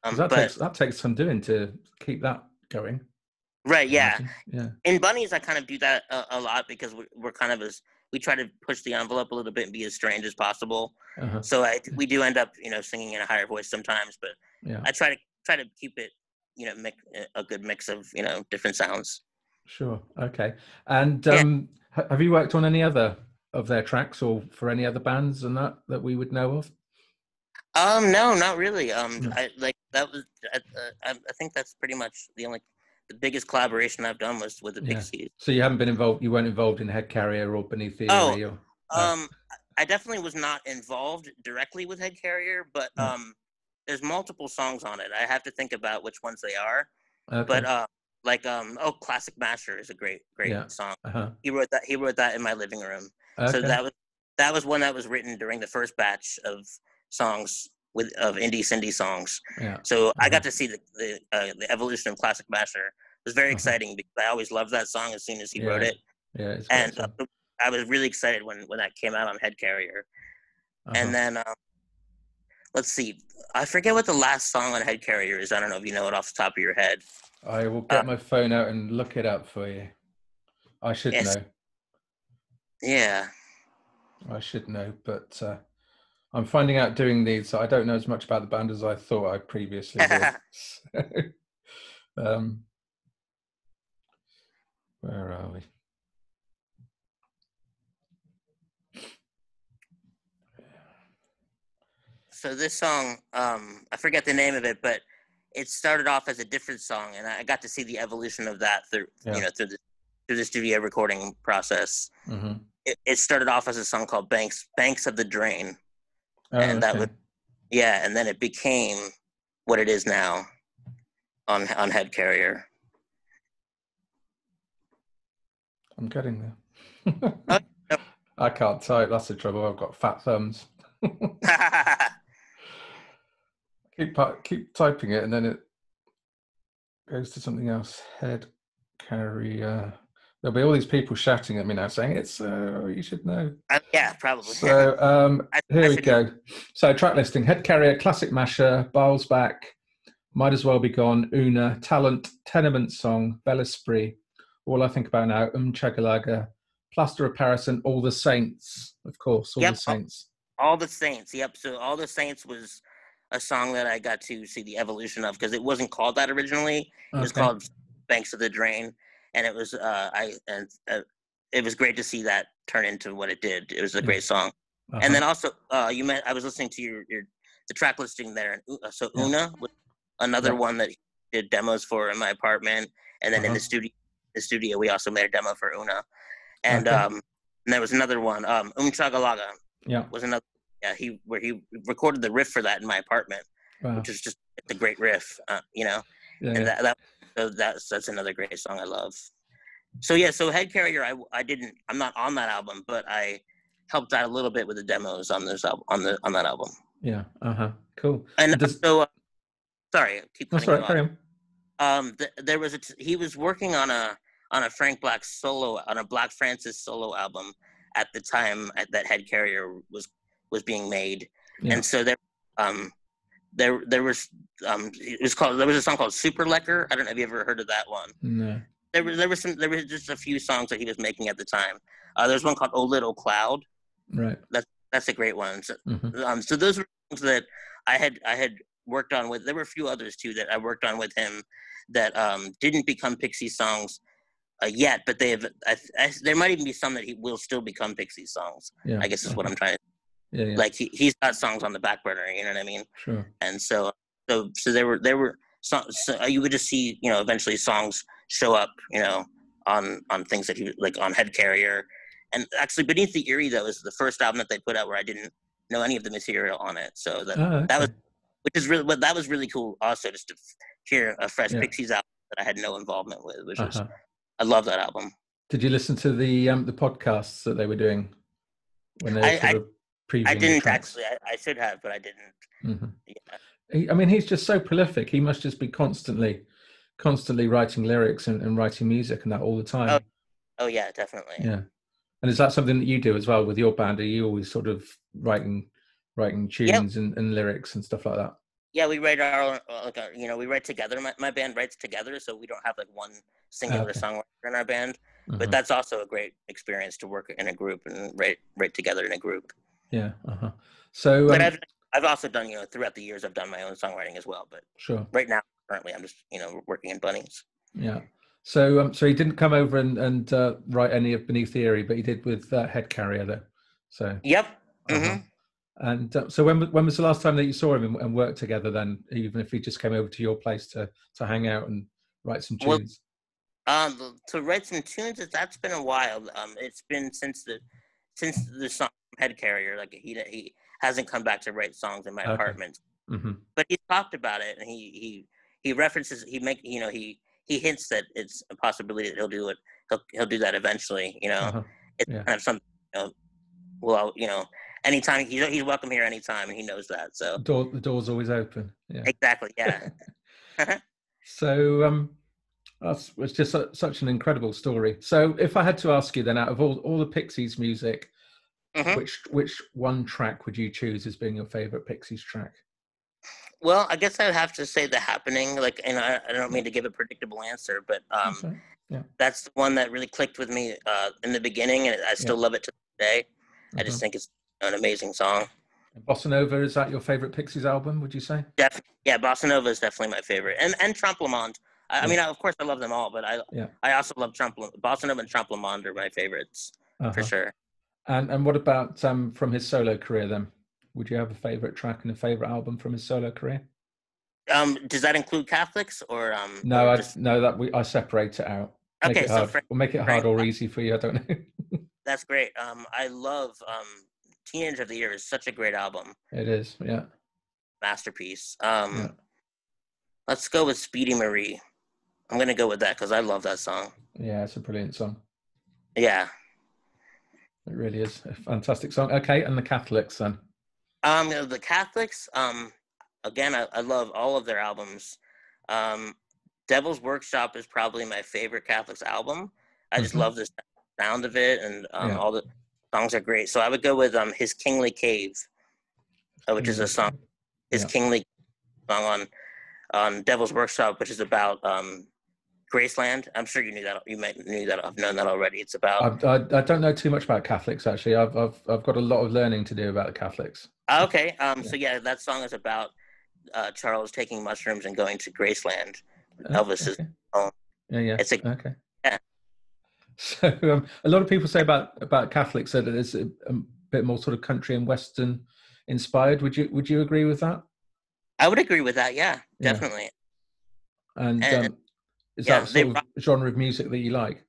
That takes some doing to keep that going. Right. Yeah. In Bunnies, I kind of do that a lot because we're kind of we try to push the envelope a little bit and be as strange as possible. Uh-huh. So we do end up, singing in a higher voice sometimes, but I try to keep it, a good mix of, different sounds. Sure. Okay. And have you worked on any other of their tracks or for any other bands and that we would know of? No, not really. I think that's pretty much the biggest collaboration I've done was with the Pixies. So you weren't involved in Head Carrier or Beneath the Eerie? I definitely was not involved directly with Head Carrier, but there's multiple songs on it. I have to think about which ones they are. Okay. But Classic Masher is a great song. Uh-huh. He wrote that in my living room. Okay. So that was one that was written during the first batch of songs of Indie Cindy songs. Yeah. So I got to see the evolution of Classic Masher. It was very exciting because I always loved that song as soon as he wrote it. Yeah. And I was really excited when that came out on Head Carrier. Uh-huh. And then let's see. I forget what the last song on Head Carrier is. I don't know if you know it off the top of your head. I will get my phone out and look it up for you. I should know. Yeah. I should know, but I'm finding out doing these, so I don't know as much about the band as I thought I previously did. Where are we? So this song, I forget the name of it, but it started off as a different song, and I got to see the evolution of that through the studio recording process. Mm-hmm. It started off as a song called Banks of the Drain. And that would, and then it became what it is now on Head Carrier. I'm getting there. I can't type. That's the trouble. I've got fat thumbs. keep typing it, and then it goes to something else. Head Carrier. There'll be all these people shouting at me now saying it's you should know. Yeah, probably. So here we go. So track listing: Head Carrier, Classic Masher, Biles Back, Might As Well Be Gone, Una, Talent, Tenement Song, Bel Esprit, All I Think About Now, Chagalaga, Plaster of Paris, and All the Saints. Of course, All the Saints. All the Saints. Yep. So All the Saints was a song that I got to see the evolution of because it wasn't called that originally. It was called Banks of the Drain. And it was it was great to see that turn into what it did. It was a great song. Uh-huh. And then also I was listening to the track listing there. So Una was another one that he did demos for in my apartment, and then in the studio we also made a demo for Una. And And there was another one, Chagalaga. Yeah. Was another. Yeah, he recorded the riff for that in my apartment, Wow. which is just a great riff, you know. Yeah, and yeah. that's another great song I love. So yeah, so Head Carrier, I'm not on that album, but I helped out a little bit with the demos on this album, on that album. Yeah. Cool. And so, sorry, I keep cutting you off. Carry on. There was he was working on a Frank Black solo, on a Black Francis solo album at the time that Head Carrier was being made, and so there was a song called Super Lekker. I don't know if you ever heard of that one. No. There was just a few songs that he was making at the time. There's one called "Oh Little Cloud." Right. That's a great one. So, so those were songs that I had worked on with. There were a few others too that I worked on with him that didn't become Pixie songs yet, but there might even be some that he will still become Pixie songs. Yeah. I guess is what I'm trying to. Yeah. Like he's got songs on the back burner. You know what I mean? Sure. And so there were songs. So you would just see, you know, eventually songs show up, you know, on things that he, like on Head Carrier. And actually, Beneath the Eerie, though, is the first album that they put out where I didn't know any of the material on it. So that was really cool. Also, just to hear a fresh Pixies album that I had no involvement with, which was, I love that album. Did you listen to the podcasts that they were doing when they were sort of previewing? I didn't the tracks? actually. I should have, but I didn't. Mm-hmm. Yeah. I mean, he's just so prolific. He must just be constantly writing lyrics and writing music and that all the time. Oh yeah, definitely. Yeah. And is that something that you do as well with your band? Are you always sort of writing tunes and lyrics and stuff like that? Yeah, we write we write together. My band writes together, so we don't have like one singular songwriter in our band. But that's also a great experience to work in a group and write together in a group. Yeah. So, but I've also done, you know, throughout the years, I've done my own songwriting as well. But sure. Right now, currently, I'm just, you know, working in Bunnies. Yeah. So he didn't come over and write any of Beneath the Eerie, but he did with Head Carrier, though. So. Yep. Mm-hmm. And so when was the last time that you saw him and worked together? Then, even if he just came over to your place to hang out and write some tunes. To write some tunes, that's been a while. It's been since the song Head Carrier. Like he hasn't come back to write songs in my apartment. Mm-hmm. But he's talked about it, and he references. He hints that it's a possibility that he'll do it. He'll do that eventually. You know, it's kind of something. You know, well, you know, anytime he's welcome here anytime, and he knows that. So the door's always open. Yeah. Exactly. Yeah. So it's just such an incredible story. So if I had to ask you then, out of all the Pixies music, which one track would you choose as being your favorite Pixies track? Well, I guess I would have to say The Happening. Like, and I don't mean to give a predictable answer, but that's the one that really clicked with me in the beginning, and I still love it to this day. I just think it's an amazing song. Bossanova, is that your favorite Pixies album, would you say? Yeah, Bossanova is definitely my favorite. And Trompe Le Monde. I mean, of course, I love them all, but I also love Bossanova and Trompe Le Monde are my favorites, for sure. And what about from his solo career, then? Would you have a favorite track and a favorite album from his solo career? Does that include Catholics or no? I separate it out. Make it hard. We'll make it hard or easy for you. I don't know. That's great. I love Teenage of the Year is such a great album. It is, yeah. Masterpiece. Let's go with Speedy Marie. I'm gonna go with that because I love that song. Yeah, it's a brilliant song. Yeah, it really is a fantastic song. Okay, and the Catholics then. The Catholics. Again, I love all of their albums. Devil's Workshop is probably my favorite Catholics album. I just love the sound of it, and all the songs are great. So I would go with His Kingly Cave, which is a song. His Kingly song on Devil's Workshop, which is about Graceland. I'm sure you knew that. You might have known that already. It's about. I don't know too much about Catholics actually. I've got a lot of learning to do about the Catholics. Okay. So yeah, that song is about Charles taking mushrooms and going to Graceland. Elvis's home. Yeah. It's okay. Yeah. So a lot of people say about Catholics that it's a bit more sort of country and Western inspired. Would you agree with that? I would agree with that. Yeah, definitely. And is that sort of genre of music that you like?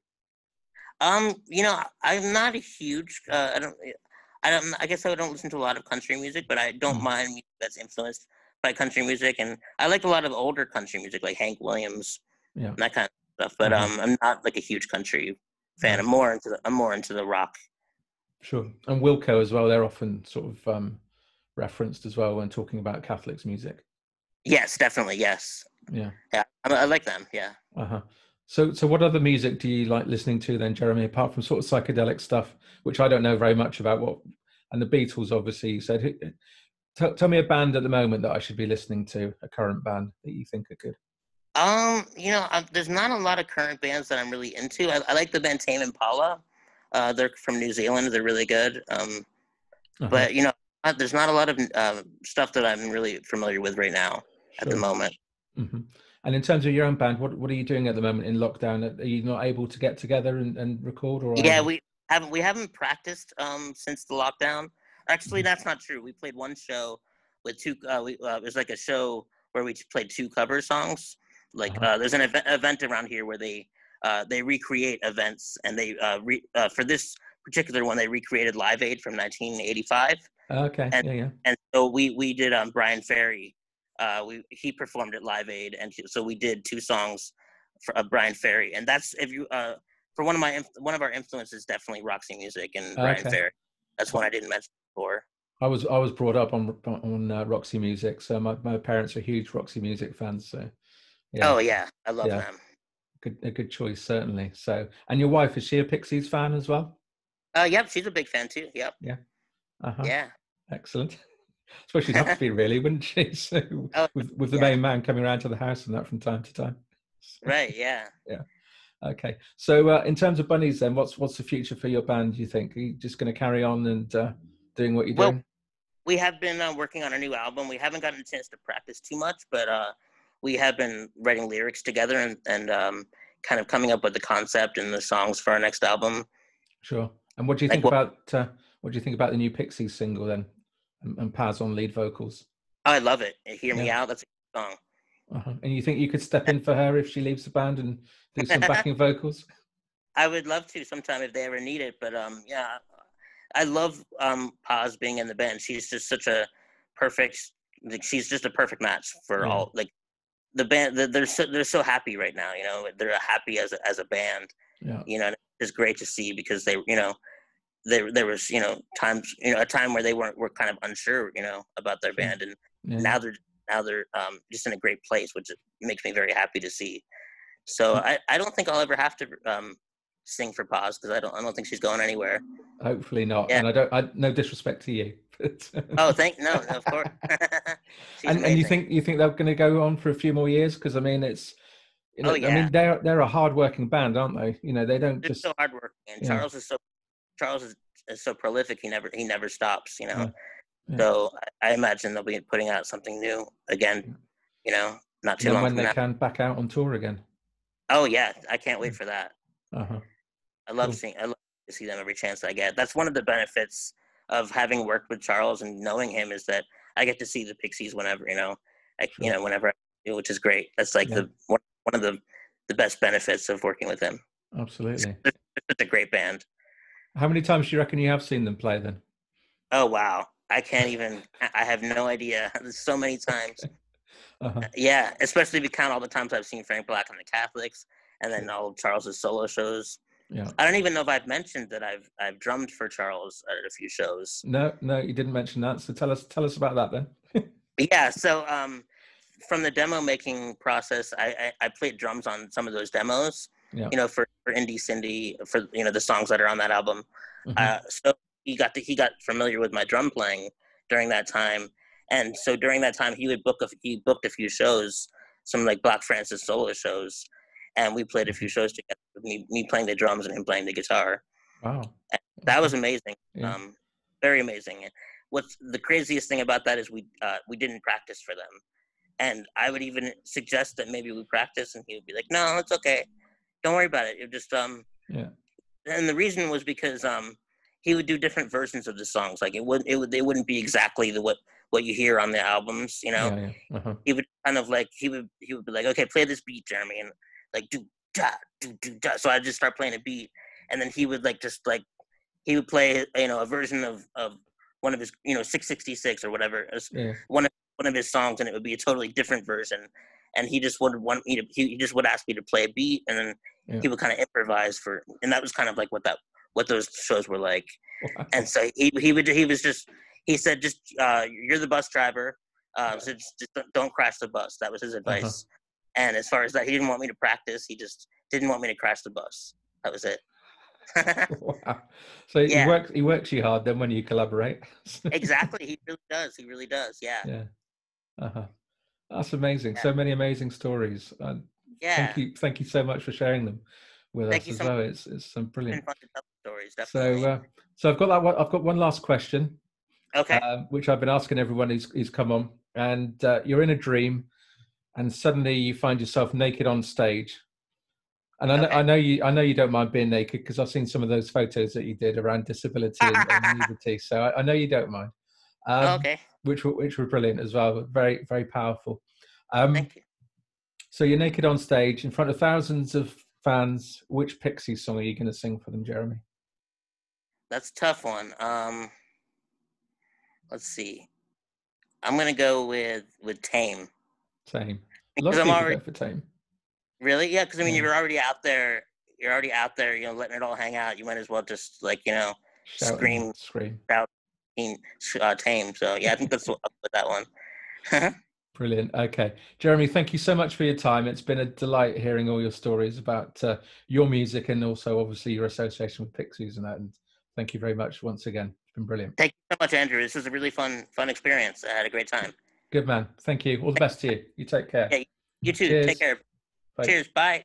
I'm not a huge. I guess I don't listen to a lot of country music, but I don't mind music that's influenced by country music, and I like a lot of older country music, like Hank Williams, and that kind of stuff. But I'm not like a huge country fan. I'm more into the rock. Sure. And Wilco as well. They're often sort of referenced as well when talking about Catholics music. Yes, definitely. Yes. Yeah. Yeah, I like them. Yeah. So what other music do you like listening to then, Jeremy, apart from sort of psychedelic stuff, which I don't know very much about? And the Beatles, obviously, you said. Tell me a band at the moment that I should be listening to, a current band that you think are good. There's not a lot of current bands that I'm really into. I like the band Tame Impala. They're from New Zealand. They're really good. But there's not a lot of stuff that I'm really familiar with right now at the moment. Mm-hmm. And in terms of your own band, what are you doing at the moment in lockdown? Are you not able to get together and record? Or we haven't practiced since the lockdown. Actually, that's not true. We played one show with two. It was like a show where we played two cover songs. Like there's an event around here where they recreate events, and they for this particular one they recreated Live Aid from 1985. Okay. And so we did Brian Ferry. He performed at Live Aid, and so we did two songs for Brian Ferry, and that's for one of our influences, definitely Roxy Music and Brian Ferry. That's one I didn't mention before. I was brought up on Roxy Music, so my parents are huge Roxy Music fans. So yeah. Oh yeah, I love them. A good choice, certainly. So, and your wife, is she a Pixies fan as well? Yep, she's a big fan too. Yep. Yeah. Yeah. Excellent. I suppose she'd have to be, really, wouldn't she? So with the main man coming around to the house and that from time to time. Right. Yeah. Yeah. Okay. So in terms of bunnies, then, what's the future for your band? Do you think? Are you just going to carry on and doing what you're doing? We have been working on a new album. We haven't gotten a chance to practice too much, but we have been writing lyrics together and kind of coming up with the concept and the songs for our next album. Sure. And what do you think about the new Pixies single then, and Paz on lead vocals? I love it. Hear Me Out. That's a good song. And you think you could step in for her if she leaves the band and do some backing vocals? I would love to sometime if they ever need it. But yeah, I love Paz being in the band. She's just such a perfect. She's just a perfect match for all. Like the band, they're so happy right now. They're happy as a band. Yeah. It's great to see because they, there was times, a time where they were kind of unsure, about their band, and now they're just in a great place, which makes me very happy to see. So I don't think I'll ever have to sing for Paz, because I don't think she's going anywhere. Hopefully not. Yeah. And I no disrespect to you. But oh, no, of course. and you think they're going to go on for a few more years? Because I mean, it's. I mean, they're a hard-working band, aren't they? They don't they're just so hard-working. And Charles is so prolific. He never stops. So I imagine they'll be putting out something new again. Not too long. When they can back out on tour again. Oh yeah, I can't wait for that. I love to see them every chance I get. That's one of the benefits of having worked with Charles and knowing him, is that I get to see the Pixies whenever whenever I do, which is great. That's like one of the best benefits of working with him. Absolutely. It's such a great band. How many times do you reckon you have seen them play then? Oh, wow. I can't even, I have no idea. There's so many times. Yeah, especially if you count all the times I've seen Frank Black and the Catholics, and then all of Charles's solo shows. Yeah. I don't even know if I've mentioned that I've drummed for Charles at a few shows. No, you didn't mention that. So tell us about that then. Yeah, so from the demo making process, I played drums on some of those demos. Yeah. For Indie Cindy, for the songs that are on that album. So he got familiar with my drum playing during that time, and so during that time he booked a few shows, some like Black Francis solo shows, and we played a few shows together with me playing the drums and him playing the guitar. Wow, and that was amazing. Yeah. Very amazing. What's the craziest thing about that is we didn't practice for them, and I would even suggest that maybe we practice, and he would be like, "No, it's okay. Don't worry about it. It just yeah." And the reason was because he would do different versions of the songs. Like they wouldn't be exactly what you hear on the albums. Yeah. He would kind of like he would be like, "Okay, play this beat, Jeremy," and like do da do do da. So I just start playing a beat, and then he would he would play a version of one of his 666 or whatever, one of his songs, and it would be a totally different version. And he just would want me to. He just would ask me to play a beat, and then he would kind of improvise and that was kind of like what those shows were like. Wow. And so he said, you're the bus driver, so just don't crash the bus. That was his advice. And as far as that, he didn't want me to practice. He just didn't want me to crash the bus. That was it. Wow. So he works you hard then when you collaborate. Exactly. He really does. Yeah. Yeah. That's amazing. Yeah. So many amazing stories. Yeah. Thank you so much for sharing them with us as well. It's some brilliant. It's been fun to tell stories, definitely. So I've got that one. I've got one last question. Okay. Which I've been asking everyone who's come on. And you're in a dream, and suddenly you find yourself naked on stage. And I know you don't mind being naked, because I've seen some of those photos that you did around disability and nudity. So I know you don't mind. Okay. Which were brilliant as well. Very, very powerful. Thank you. So you're naked on stage in front of thousands of fans. Which Pixies song are you going to sing for them, Jeremy? That's a tough one. Let's see. I'm gonna go with Tame. Tame. Because I'm already for Tame. Really? Yeah. Because you're already out there. You're already out there. Letting it all hang out. You might as well just scream, shout, Tame. So yeah, I think that's that one. Brilliant. Okay, Jeremy, thank you so much for your time. It's been a delight hearing all your stories about your music, and also obviously your association with Pixies and that. And thank you very much once again. It's been brilliant. Thank you so much, Andrew. This was a really fun experience. I had a great time. Good man. Thank you. All the best to you. You take care. Yeah, you too. Cheers. Take care. Bye. Cheers. Bye.